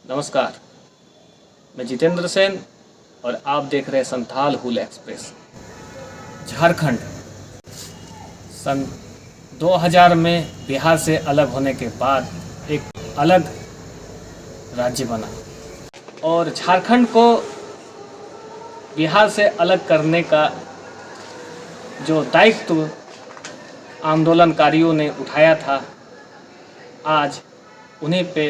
नमस्कार, मैं जितेंद्र सेन और आप देख रहे हैं संथाल हुल एक्सप्रेस। झारखंड सन 2000 में बिहार से अलग होने के बाद एक अलग राज्य बना और झारखंड को बिहार से अलग करने का जो दायित्व आंदोलनकारियों ने उठाया था, आज उन्हीं पे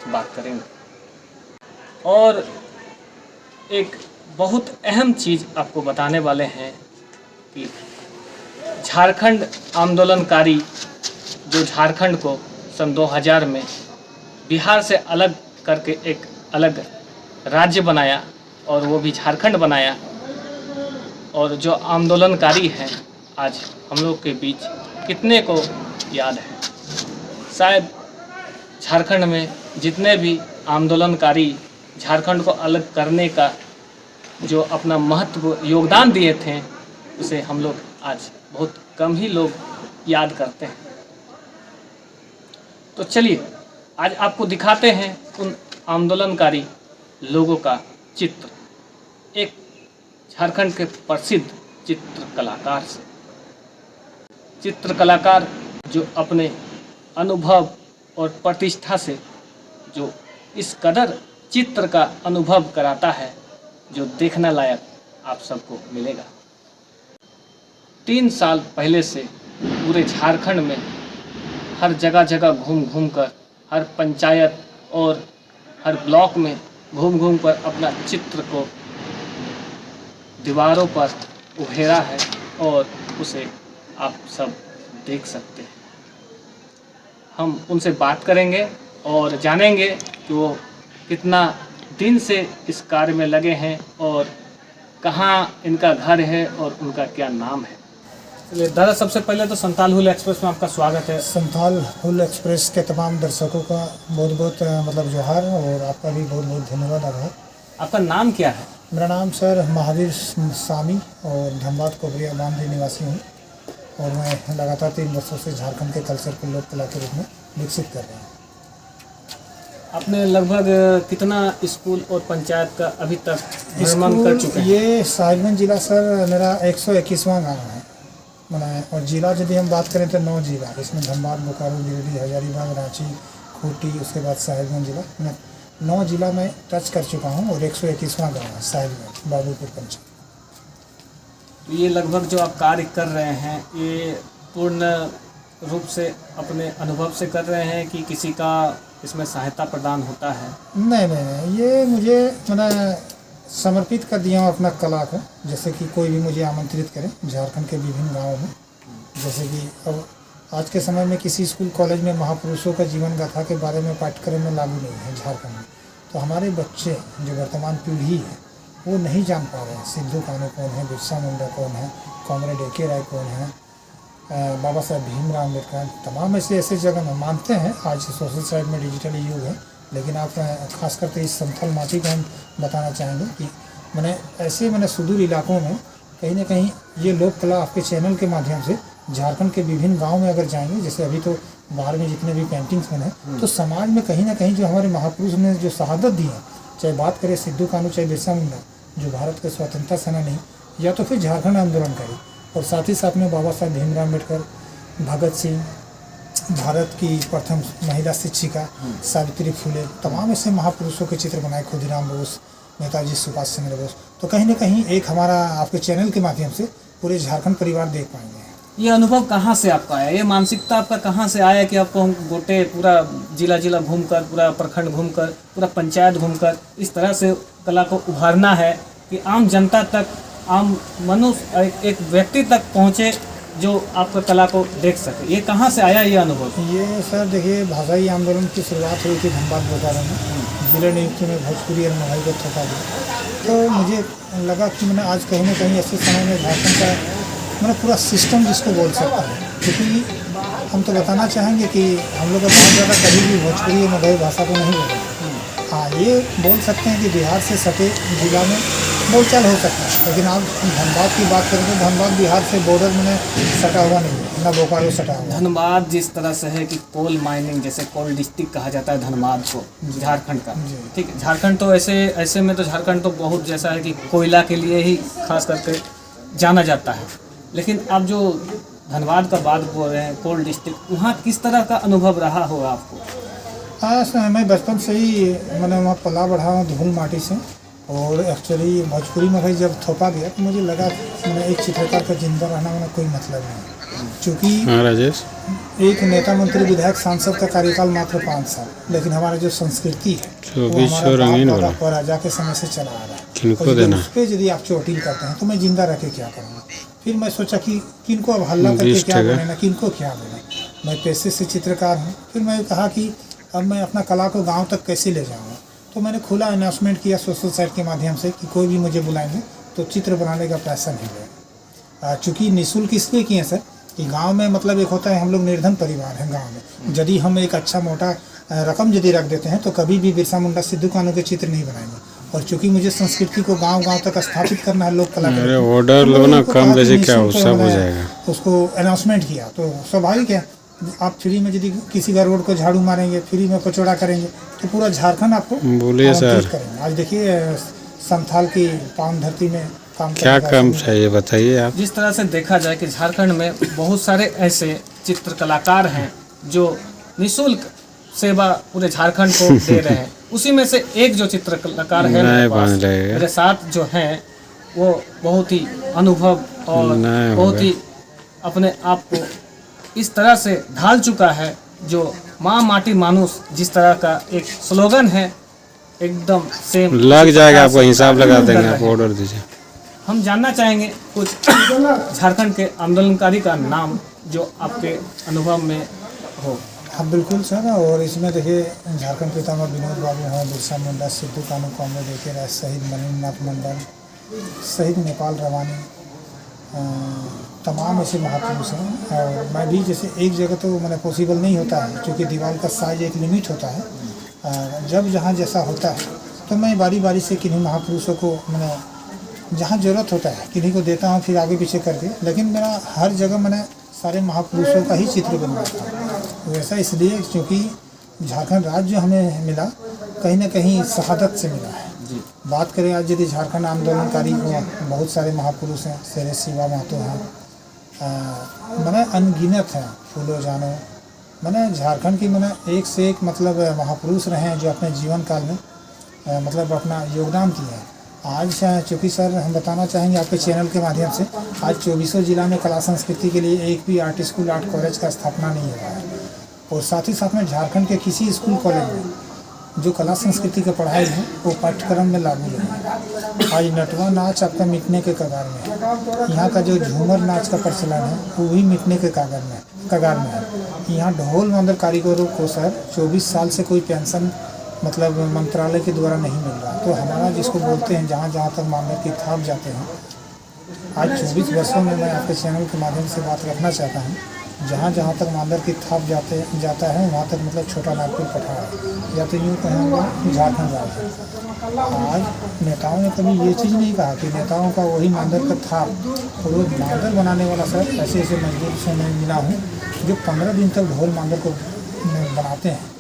बात करेंगे। और एक बहुत अहम चीज़ आपको बताने वाले हैं कि झारखंड आंदोलनकारी जो झारखंड को सन 2000 में बिहार से अलग करके एक अलग राज्य बनाया और वो भी झारखंड बनाया, और जो आंदोलनकारी हैं आज हम लोग के बीच कितने को याद है। शायद झारखंड में जितने भी आंदोलनकारी झारखंड को अलग करने का जो अपना महत्व योगदान दिए थे, उसे हम लोग आज बहुत कम ही लोग याद करते हैं। तो चलिए आज आपको दिखाते हैं उन आंदोलनकारी लोगों का चित्र, एक झारखंड के प्रसिद्ध चित्रकलाकार से। चित्रकलाकार जो अपने अनुभव और प्रतिष्ठा से जो इस कदर चित्र का अनुभव कराता है जो देखने लायक आप सबको मिलेगा। 3 साल पहले से पूरे झारखंड में हर जगह जगह घूम घूम कर, हर पंचायत और हर ब्लॉक में घूम घूम कर अपना चित्र को दीवारों पर उभेरा है और उसे आप सब देख सकते हैं। हम उनसे बात करेंगे और जानेंगे कि वो कितना दिन से इस कार्य में लगे हैं और कहाँ इनका घर है और उनका क्या नाम है। चलिए दादा, सबसे पहले तो संथाल हुल एक्सप्रेस में आपका स्वागत है। संथाल हुल एक्सप्रेस के तमाम दर्शकों का बहुत बहुत जोहार, और आपका भी बहुत बहुत धन्यवाद आभार। आपका नाम क्या है? मेरा नाम सर महावीर सामी और धनबाद कोबरिया बांध निवासी हूँ, और मैं लगातार 3 वर्षों से झारखंड के कल्चर को लोक कला के रूप में विकसित कर रहा हूँ। आपने लगभग कितना स्कूल और पंचायत का अभी तक भ्रमण कर चुके हैं? ये साहिबगंज जिला सर मेरा 121वां गाँव है बनाया, और जिला यदि हम बात करें तो 9 जिला, इसमें धनबाद, बोकारो, गिरिडीह, हजारीबाग, रांची, खूंटी, उसके बाद साहिबगंज जिला। मैं 9 जिला में टच कर चुका हूँ और 121वां गाँव है साहिबगंज, बाबूपुर पंचायत। तो ये लगभग जो आप कार्य कर रहे हैं, ये पूर्ण रूप से अपने अनुभव से कर रहे हैं कि किसी का इसमें सहायता प्रदान होता है? नहीं, ये मुझे मैंने समर्पित कर दिया हूँ अपना कला को। जैसे कि कोई भी मुझे आमंत्रित करे झारखंड के विभिन्न गाँवों में, जैसे कि अब आज के समय में किसी स्कूल कॉलेज में महापुरुषों का जीवन गाथा के बारे में पाठ्यक्रम में लागू नहीं है झारखंड में, तो हमारे बच्चे जो वर्तमान पीढ़ी है वो नहीं जान पा रहे हैं सिद्धू कान्हू कौन है, बिरसा मुंडा कौन है, कॉमरेड ए.के. राय कौन है, बाबा साहब भीमराव अम्बेडकर। तमाम ऐसे जगह में मानते हैं आज सोशल साइड में डिजिटल युग है, लेकिन आप खास करके इस संथाल माटी को हम बताना चाहेंगे कि मैंने सुदूर इलाकों में कहीं ना कहीं ये लोक कला आपके चैनल के माध्यम से झारखंड के विभिन्न गाँव में अगर जाएंगे, जैसे अभी तो बाहर में जितने भी पेंटिंग्स बने, तो समाज में कहीं ना कहीं जो हमारे महापुरुष ने जो शहादत दी है, चाहे बात करें सिद्धू कान्हू, चाहे बिरसा मुंडा जो भारत के स्वतंत्रता सेनानी, या तो फिर झारखंड आंदोलनकारी, और साथ ही साथ में बाबा साहब भीमराव अम्बेडकर, भगत सिंह, भारत की प्रथम महिला शिक्षिका सावित्री फुले, तमाम ऐसे महापुरुषों के चित्र बनाए, खुदीराम बोस, नेताजी सुभाष चंद्र बोस। तो कहीं ना कहीं एक हमारा आपके चैनल के माध्यम से पूरे झारखंड परिवार देख पाएंगे। ये अनुभव कहाँ से आपका आया? ये मानसिकता आपका कहाँ से आया कि आपको हम गोटे पूरा जिला घूमकर, पूरा प्रखंड घूमकर, पूरा पंचायत घूमकर इस तरह से कला को उभारना है कि आम जनता तक, आम मनुष्य, एक व्यक्ति तक पहुँचे जो आपका कला को देख सके? ये कहाँ से आया ये अनुभव? ये सर देखिए, भाषाई आंदोलन की शुरुआत हुई थी धनबाद बोकारो में, जिले नियुक्ति में भोजपुरी और मगही को थोपा दिया। तो मुझे लगा कि मैंने आज कहीं ना कहीं ऐसे समय में झारखंड का पूरा सिस्टम जिसको बोल सकता है, क्योंकि हम तो बताना चाहेंगे कि हम लोग बहुत ज़्यादा कभी भी भोजपुरी या मगही भाषा को नहीं बोलते। हाँ, ये बोल सकते हैं कि बिहार से सटे जिला में बोलचाल हो सकता है, लेकिन आप धनबाद की बात करें तो धनबाद बिहार से बॉर्डर में सटा हुआ नहीं है। अपना बोकारो सटा हुआ है। धनबाद जिस तरह से है कि कोल माइनिंग, जैसे कोल डिस्ट्रिक्ट कहा जाता है धनबाद को, झारखंड का, जी। ठीक है। झारखंड तो ऐसे में तो झारखंड तो बहुत जैसा है कि कोयला के लिए ही खास करके जाना जाता है। लेकिन आप जो धनबाद का बात बोल रहे हैं, कोल डिस्ट्रिक्ट, वहाँ किस तरह का अनुभव रहा होगा आपको? हाँ सर, मैं बचपन से ही मैंने वहाँ पला बढ़ा हूँ धूल माटी से। और एक्चुअली भोजपुरी में भाई जब थोपा गया तो मुझे लगा मैंने एक चित्रकार का जिंदा रहना मैंने कोई मतलब नहीं, क्योंकि राजेश एक नेता मंत्री विधायक सांसद का कार्यकाल मात्र 5 साल, लेकिन हमारा जो संस्कृति है वो हमारा बाप राजा के समय से चला आ रहा है। किनको देना उस पर यदि आप चोटिल करते हैं तो मैं जिंदा रह के क्या करूँगा। फिर मैं सोचा कि किनको अब हल्ला करके क्या बोले ना, किनको क्या बोले। मैं पेशे से चित्रकार हूँ। फिर मैं कहा कि अब मैं अपना कला को गाँव तक कैसे ले जाऊँगा, तो मैंने खुला अनाउंसमेंट किया सोशल साइट के माध्यम से कि कोई भी मुझे बुलाएंगे तो चित्र बनाने का पैसा नहीं है। चूँकि निःशुल्क इसलिए किए सर कि गांव में मतलब एक होता है, हम लोग निर्धन परिवार हैं गांव में। यदि हम एक अच्छा मोटा रकम यदि रख देते हैं तो कभी भी बिरसा मुंडा सिद्धू कान्हू के चित्र नहीं बनाएंगे। और चूँकि मुझे संस्कृति को गांव-गांव तक स्थापित करना है, लोक कलाकार ऑर्डर लो ना, कम बेसी क्या हो सब हो जाएगा। उसको अनाउंसमेंट किया तो स्वाभाविक है, आप फ्री में यदि किसी का रोड को झाड़ू मारेंगे, फ्री में कचौड़ा करेंगे तो पूरा झारखंड आपको बोलिए सर करेंगे। आज देखिए संथाल की पावन धरती में काम क्या काम चाहिए बताइए आप। जिस तरह से देखा जाए कि झारखंड में बहुत सारे ऐसे चित्र कलाकार हैं जो निःशुल्क सेवा पूरे झारखंड को दे रहे हैं। उसी में से एक जो चित्र कलाकार है मेरे साथ जो हैं, वो बहुत ही अनुभव और बहुत ही अपने आप को इस तरह से ढाल चुका है, जो माँ माटी मानुस जिस तरह का एक स्लोगन है, एकदम सेम लग जाएगा। आपको हिसाब लगा देंगे, आप ऑर्डर दीजिए। हम जानना चाहेंगे कुछ झारखंड के आंदोलनकारी का नाम जो आपके अनुभव में हो। हाँ बिल्कुल सर। और इसमें देखिए झारखंड पितामह विनोद बाबू हैं, बिरसा मुंडा, सिद्धू कान्हू को हमने देखे रहे, शहीद मनीन्द्रनाथ मंडल, शहीद नेपाल रवानी, तमाम ऐसे महापुरुष हैं। और मैं भी जैसे एक जगह तो मैंने पॉसिबल नहीं होता है, क्योंकि दीवार का साइज एक लिमिट होता है। जब जहाँ जैसा होता है तो मैं बारी बारी से किन्हीं महापुरुषों को मैंने जहाँ ज़रूरत होता है किन्हीं को देता हूँ, फिर आगे पीछे करके। लेकिन मेरा हर जगह मैंने सारे महापुरुषों का ही चित्र बनवाया था। वैसा इसलिए क्योंकि झारखंड राज्य हमें मिला कहीं ना कहीं शहादत से मिला है। बात करें आज यदि झारखंड आंदोलनकारी को, बहुत सारे महापुरुष हैं, शेरे शिवा महतो हैं, मैंने अनगिनत हैं, फूलो जानो, मैंने झारखंड की मैंने एक से एक मतलब महापुरुष रहे हैं जो अपने जीवन काल में मतलब अपना योगदान दिया है। आज चूँकि सर हम बताना चाहेंगे आपके चैनल के माध्यम से, आज 24 जिला में कला संस्कृति के लिए एक भी आर्ट स्कूल, आर्ट कॉलेज का स्थापना नहीं हुआ है। और साथ ही साथ में झारखंड के किसी स्कूल कॉलेज में जो कला संस्कृति की पढ़ाई है वो पाठ्यक्रम में लागू नहीं है। आज नटवा नाच आपका मिटने के कगार में है। यहाँ का जो झूमर नाच का प्रचलन है वो भी मिटने के कगार में है। यहाँ ढोल मांदर कारीगरों को सर 24 साल से कोई पेंशन मतलब मंत्रालय के द्वारा नहीं मिल रहा। तो हमारा जिसको बोलते हैं जहाँ जहाँ तक मांदर की थाप जाते हैं, आज 24 वर्षों में मैं आपके चैनल के माध्यम से बात रखना चाहता हूँ, जहाँ जहाँ तक मांदर की थाप जाता है वहाँ तक मतलब छोटा नागपुर पठार है, या तो यूँ कहेंगे झारखंड राज्य है। आज नेताओं ने कभी ये चीज़ नहीं कहा कि नेताओं का वही मांदर का थाप। और वो मांदर बनाने वाला सर ऐसे ऐसे मजदूर से मैं मिला हूँ जो 15 दिन तक ढोल मांदर को बनाते हैं।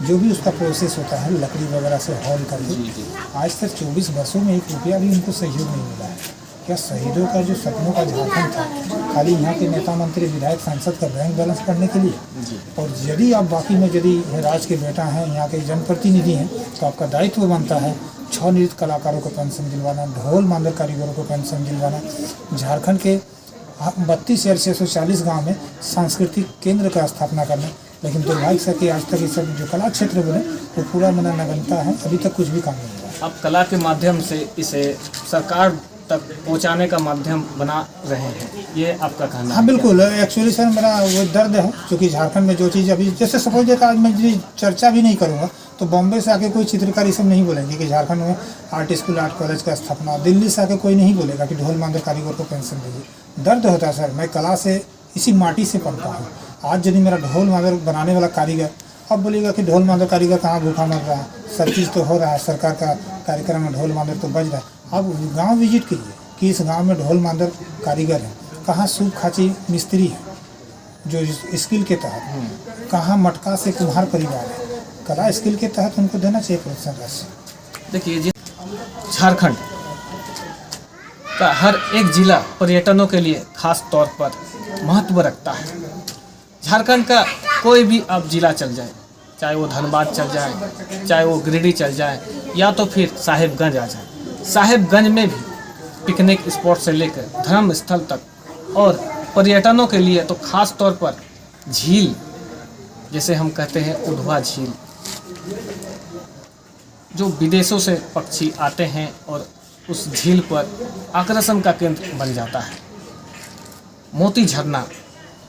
जो भी उसका प्रोसेस होता है लकड़ी वगैरह से हॉल करके, आज तक 24 वर्षों में 1 रुपया भी उनको सहयोग नहीं मिला है। क्या शहीदों का जो सपनों का झारखंड था खाली यहाँ के नेता मंत्री विधायक सांसद का बैंक बैलेंस पढ़ने के लिए? और यदि आप बाकी में यदि राज के बेटा हैं, यहाँ के जनप्रतिनिधि हैं, तो आपका दायित्व बनता है 6 नृत्य कलाकारों को पेंशन दिलवाना, ढोल मांदर कारीगरों को पेंशन दिलवाना, झारखंड के 32,640 गाँव में सांस्कृतिक केंद्र का स्थापना करना। लेकिन दुर्भाग्य से कि आज तक ये सब जो कला क्षेत्र बने वो पूरा मना नगनता है, अभी तक कुछ भी काम नहीं हुआ। आप कला के माध्यम से इसे सरकार तक पहुंचाने का माध्यम बना रहे हैं, ये आपका कहना? हाँ बिल्कुल। एक्चुअली सर मेरा वो दर्द है, क्योंकि झारखंड में जो चीज़ अभी जैसे सपोज देता आज मैं यदि चर्चा भी नहीं करूँगा तो बॉम्बे से आके कोई चित्रकारी सब नहीं बोलेंगे कि झारखंड में आर्ट स्कूल, आर्ट कॉलेज का स्थापना। दिल्ली से आके कोई नहीं बोलेगा कि ढोल मांदर कारीगर को पेंशन दीजिए। दर्द होता है सर, मैं कला से इसी माटी से पलता हूँ। आज यदि मेरा ढोल मांदर बनाने वाला कारीगर अब बोलेगा कि ढोल मांदर कारीगर कहाँ भूखा मर रहा है, सब चीज़ तो हो रहा है, सरकार का कार्यक्रम में ढोल मांदर तो बज रहा है। आप गांव विजिट कीजिए कि इस गांव में ढोल मांदर कारीगर है, कहाँ सूप खाची मिस्त्री है, जो स्किल के तहत, कहाँ मटका से कुम्हार परिवार है, कला स्किल के तहत उनको देना चाहिए प्रोत्साहन राशि। देखिए जी, झारखंड का हर एक जिला पर्यटनों के लिए खास तौर पर महत्व रखता है। झारखंड का कोई भी अब जिला चल जाए, चाहे वो धनबाद चल जाए, चाहे वो गिरिडीह चल जाए, या तो फिर साहिबगंज आ जाए। साहिबगंज में भी पिकनिक स्पॉट से लेकर धर्म स्थल तक और पर्यटनों के लिए तो खास तौर पर झील, जैसे हम कहते हैं उधवा झील, जो विदेशों से पक्षी आते हैं और उस झील पर आकर्षण का केंद्र बन जाता है। मोती झरना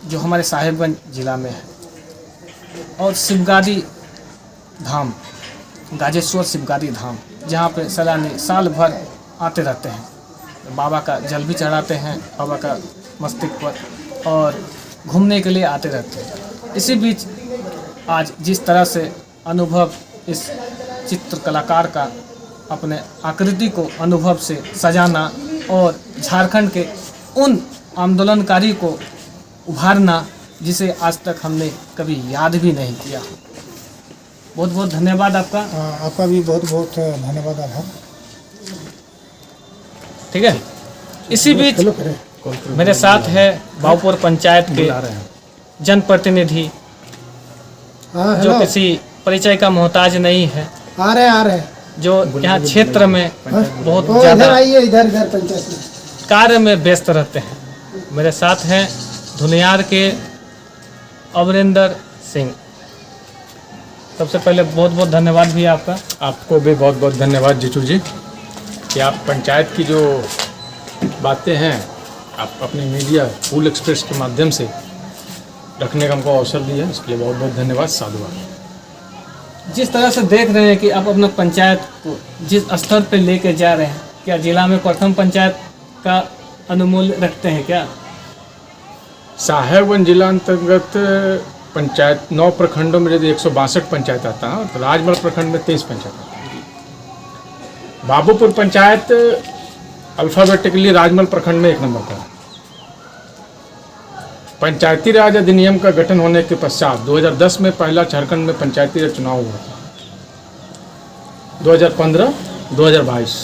जो हमारे साहिबगंज जिला में है, और शिवगादी धाम, गाजेश्वर शिवगादी धाम, जहाँ पे सैलानी साल भर आते रहते हैं, बाबा का जल भी चढ़ाते हैं, बाबा का मस्तक पर, और घूमने के लिए आते रहते हैं। इसी बीच आज जिस तरह से अनुभव इस चित्र कलाकार का अपने आकृति को अनुभव से सजाना और झारखंड के उन आंदोलनकारी को उभारना जिसे आज तक हमने कभी याद भी नहीं किया। बहुत बहुत धन्यवाद आपका। आपका भी बहुत बहुत धन्यवाद, आभार। ठीक है, इसी बीच मेरे साथ है बाबूपुर पंचायत के जनप्रतिनिधि, जो किसी परिचय का मोहताज नहीं है, आ रहे जो यहाँ क्षेत्र में बहुत इधर ज़्यादा आइए, इधर पंचायत में कार्य में व्यस्त रहते हैं। मेरे साथ हैं धुनियार के अमरिंदर सिंह। सबसे पहले बहुत बहुत धन्यवाद भी आपका। आपको भी बहुत बहुत धन्यवाद जीतू जी, कि आप पंचायत की जो बातें हैं आप अपनी मीडिया फूल एक्सप्रेस के माध्यम से रखने का हमको अवसर दिया, इसके लिए बहुत बहुत धन्यवाद, साधुवाद। जिस तरह से देख रहे हैं कि आप अपना पंचायत को जिस स्तर पर लेके जा रहे हैं, क्या जिला में प्रथम पंचायत का अनुमूल्य रखते हैं क्या? साहेबगंज जिला अंतर्गत पंचायत 9 प्रखंडों में यदि 162 पंचायत आता है, तो राजमहल प्रखंड में 23 पंचायत आता है। बाबूपुर पंचायत अल्फाबेटिकली राजमहल प्रखंड में 1 नंबर का है। पंचायती राज अधिनियम का गठन होने के पश्चात 2010 में पहला झारखंड में पंचायती राज चुनाव हुआ था। 2015, 2022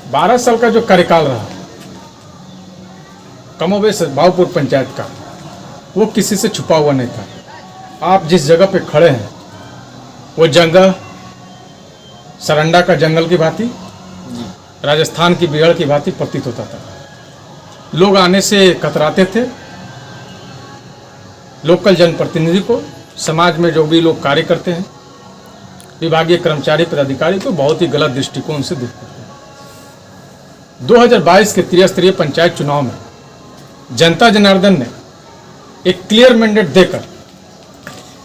12 साल का जो कार्यकाल रहा कमोबेश बाबूपुर पंचायत का, वो किसी से छुपा हुआ नहीं था। आप जिस जगह पे खड़े हैं वो जगह सरंडा का जंगल की भांति, राजस्थान की बिगड़ की भांति प्रतीत होता था। लोग आने से कतराते थे। लोकल जनप्रतिनिधि को, समाज में जो भी लोग कार्य करते हैं, विभागीय कर्मचारी पदाधिकारी को बहुत ही गलत दृष्टिकोण से देखते थे। 2022 के त्रिस्तरीय पंचायत चुनाव में जनता जनार्दन ने एक क्लियर मैंडेट देकर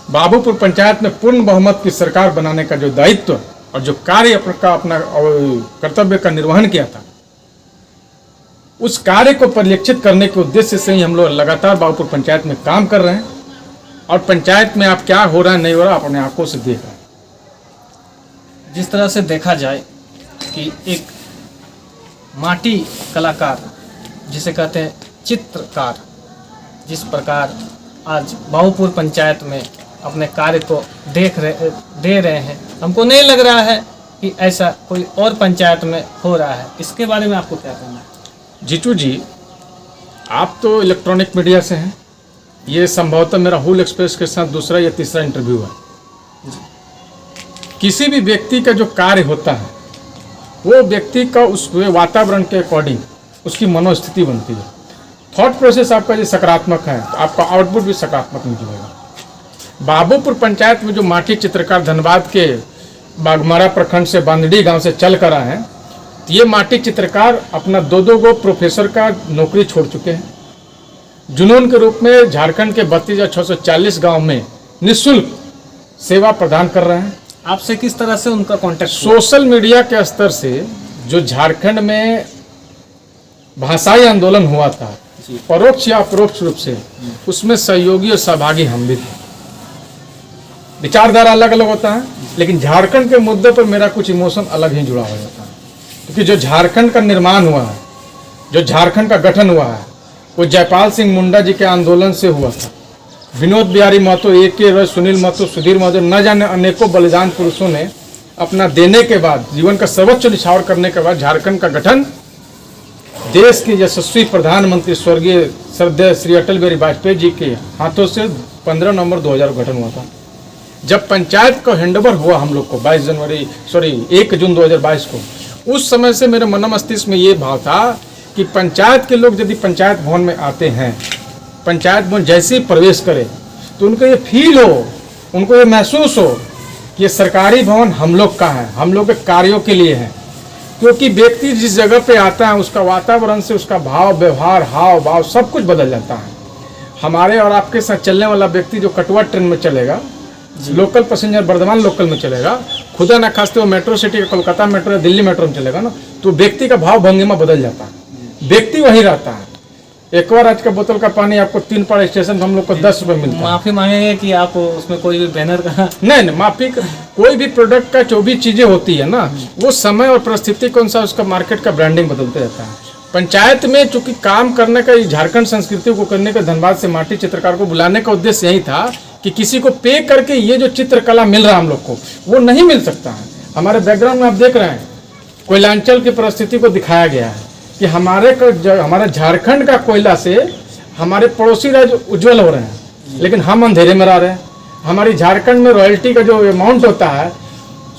बाबूपुर पंचायत में पूर्ण बहुमत की सरकार बनाने का जो दायित्व और जो कार्य अपना कर्तव्य का निर्वहन किया था, उस कार्य को परिलक्षित करने के उद्देश्य से ही हम लोग लगातार बाबूपुर पंचायत में काम कर रहे हैं। और पंचायत में आप क्या हो रहा है नहीं हो रहा अपने आंखों से देख रहे हैं। जिस तरह से देखा जाए कि एक माटी कलाकार, जिसे कहते हैं चित्रकार, जिस प्रकार आज बाबूपुर पंचायत में अपने कार्य को दे रहे हैं, हमको नहीं लग रहा है कि ऐसा कोई और पंचायत में हो रहा है। इसके बारे में आपको क्या कहना है? जीतू जी, आप तो इलेक्ट्रॉनिक मीडिया से हैं, ये संभवतः मेरा हुल एक्सप्रेस के साथ दूसरा या तीसरा इंटरव्यू है। किसी भी व्यक्ति का जो कार्य होता है वो व्यक्ति का उस वातावरण के अकॉर्डिंग उसकी मनोस्थिति बनती है। थॉट प्रोसेस आपका जो सकारात्मक है तो आपका आउटपुट भी सकारात्मक निकलेगा। बाबूपुर पंचायत में जो माटी चित्रकार धनबाद के बागमारा प्रखंड से बांदड़ी गांव से चल कर आए हैं, तो ये माटी चित्रकार अपना 2-2 गो प्रोफेसर का नौकरी छोड़ चुके हैं। जुनून के रूप में झारखंड के 32,640 गांव में निःशुल्क सेवा प्रदान कर रहे हैं। आपसे किस तरह से उनका कांटेक्ट? सोशल मीडिया के स्तर से जो झारखंड में भाषाई आंदोलन हुआ था, परोक्ष या अपरोक्ष रूप से उसमें सहयोगी और सहभागी हम भी थे। विचारधारा अलग अलग होता है, लेकिन झारखंड के मुद्दे पर मेरा कुछ इमोशन अलग ही जुड़ा हुआ होता है। क्योंकि जो झारखंड का निर्माण हुआ है, जो झारखंड का गठन हुआ है, वो जयपाल सिंह मुंडा जी के आंदोलन से हुआ था। विनोद बिहारी महतो, A.K. रॉय, सुनील महतो, सुधीर महतो, न जाने अनेकों बलिदान पुरुषों ने अपना देने के बाद, जीवन का सर्वोच्च निछावर करने के बाद झारखंड का गठन देश के यशस्वी प्रधानमंत्री स्वर्गीय श्रद्धेय श्री अटल बिहारी वाजपेयी जी के हाथों से 15 नवंबर 2000 गठन हुआ था। जब पंचायत का हैंडओवर हुआ हम लोग को 1 जून 2022 को, उस समय से मेरे मन मस्तिष्क में ये भाव था कि पंचायत के लोग यदि पंचायत भवन में आते हैं, पंचायत भवन जैसे ही प्रवेश करें तो उनको ये फील हो, उनको ये महसूस हो कि ये सरकारी भवन हम लोग का है, हम लोग के कार्यों के लिए है। क्योंकि व्यक्ति जिस जगह पे आता है उसका वातावरण से उसका भाव व्यवहार हाव भाव सब कुछ बदल जाता है। हमारे और आपके साथ चलने वाला व्यक्ति जो कटवा ट्रेन में चलेगा, लोकल पैसेंजर वर्धमान लोकल में चलेगा, खुदा ना खास्ते वो मेट्रो सिटी कोलकाता मेट्रो या दिल्ली मेट्रो में चलेगा ना, तो व्यक्ति का भाव भंगिमा बदल जाता है, व्यक्ति वही रहता है। एक बार आज का बोतल का पानी आपको 3 पाड़ स्टेशन पर हम लोग को 10 रुपये मिलता है। माफी मांगेंगे कि आप उसमें कोई भी बैनर का नहीं, माफी कोई भी प्रोडक्ट का जो भी चीजें होती है ना, वो समय और परिस्थिति के अनुसार उसका मार्केट का ब्रांडिंग बदलते रहता है। पंचायत में चूंकि काम करने का, झारखंड संस्कृति को करने का, धनबाद से माटी चित्रकार को बुलाने का उद्देश्य यही था कि किसी को पे करके ये जो चित्रकला मिल रहा है हम लोग को, वो नहीं मिल सकता है। हमारे बैकग्राउंड में आप देख रहे हैं कोयलांचल की परिस्थिति को दिखाया गया है कि हमारे झारखंड का कोयला से हमारे पड़ोसी राज्य उज्जवल हो रहे हैं, लेकिन हम अंधेरे में रह रहे हैं। हमारी झारखंड में रॉयल्टी का जो अमाउंट होता है,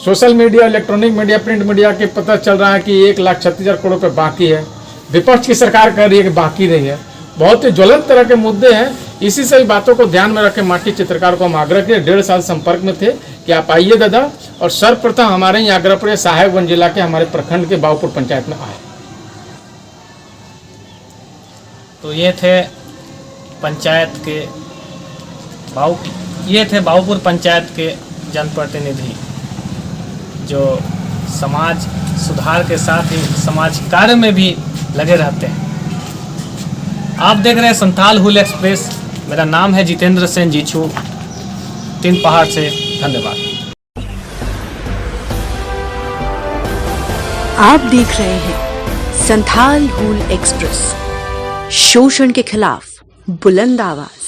social media, electronic media, print media के पता चल रहा है कि 1,36,000 करोड़ रुपये बाकी है। विपक्ष की सरकार कह रही है कि बाकी नहीं है। बहुत ही ज्वलंत तरह के मुद्दे हैं। इसी सभी बातों को ध्यान में रखे माटी चित्रकार को हम आग्रह किए, 1.5 साल संपर्क में थे कि आप आइए दादा, और सर्वप्रथम हमारे यहाँ आग्रह पर साहेबगंज जिला के हमारे प्रखंड के बाबूपुर पंचायत में आए। तो ये थे बाबूपुर पंचायत के जनप्रतिनिधि जो समाज सुधार के साथ ही समाज कार्य में भी लगे रहते हैं। आप देख रहे हैं संथाल हुल एक्सप्रेस। मेरा नाम है जितेंद्र सेन जीछू, 3 पहाड़ से। धन्यवाद। आप देख रहे हैं संथाल हुल एक्सप्रेस, शोषण के खिलाफ बुलंद आवाज।